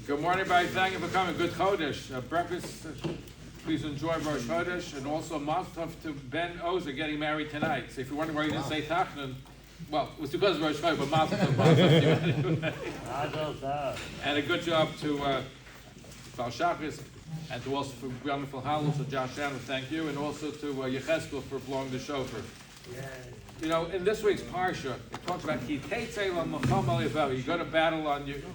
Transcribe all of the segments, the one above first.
Good morning, everybody. Thank you for coming. Good Chodesh. Breakfast, please enjoy Rosh Chodesh. And also, Mazel Tov to Ben Ozer getting married tonight. So if you're wondering why you didn't say Tachnun, well, it was because of Rosh Chodesh, but Mazel Tov to you anyway. And a good job to Baal Shachris, and to also for wonderful Halal, so Josh Shannon, thank you. And also to Yecheskel for blowing the shofar. You know, in this week's Parsha, it talks about Ki Tetzei L'Milchama L'Yevav. You go to battle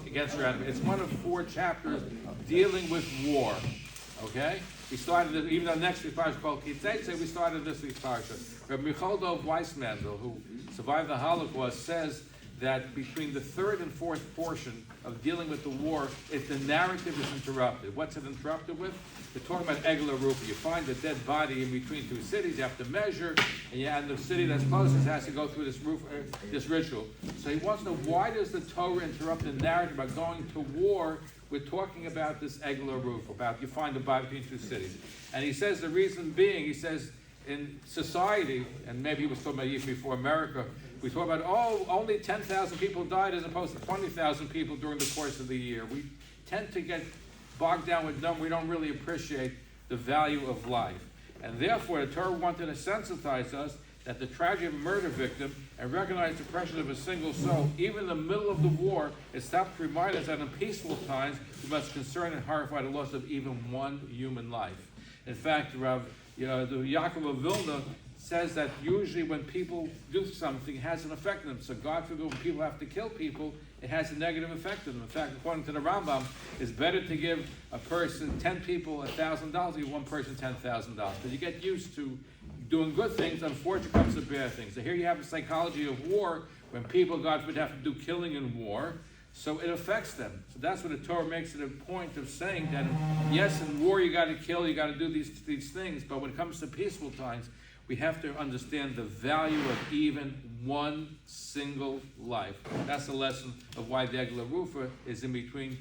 against your enemy. It's one of 4 chapters dealing with war. Okay? We started it, even though next week's Parsha is called Ki Tetzei, we started this week's Parsha. Rabbi Michoel Weissmandel, who survived the Holocaust, says that between the 3rd and 4th portion of dealing with the war, the narrative is interrupted. What's it interrupted with? They're talking about Eglah Rupa. You find a dead body in between 2 cities. You have to measure, and the city that's closest has to go through this ritual. So he wants to know, why does the Torah interrupt the narrative by going to war? We're talking about this Eglah Rupa, about you find a body between 2 cities. And he says the reason being, he says, in society, and maybe he was talking about even before America, we talk about, only 10,000 people died as opposed to 20,000 people during the course of the year. We tend to get bogged down with numbers. We don't really appreciate the value of life. And therefore, the Torah wanted to sensitize us that the tragedy of a murder victim and recognize the pressure of a single soul, even in the middle of the war, it stopped to remind us that in peaceful times, we must concern and horrify the loss of even one human life. In fact, the Yaakov of Vilna says that usually when people do something, it has an effect on them. So God forbid, when people have to kill people, it has a negative effect on them. In fact, according to the Rambam, it's better to give a person, 10 people, $1,000, than give one person $10,000. Because you get used to doing good things, unfortunately comes to bad things. So here you have the psychology of war, when people, God forbid, have to do killing in war, so it affects them. So that's what the Torah makes it a point of saying that, yes, in war you got to kill, you got to do these things, but when it comes to peaceful times, we have to understand the value of even one single life. That's the lesson of why the Eglah Rufa is in between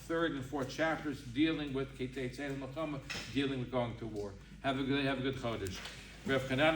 3rd and 4th chapters, dealing with Ki Tetzei L'Milchama, dealing with going to war. Have a good Chodesh.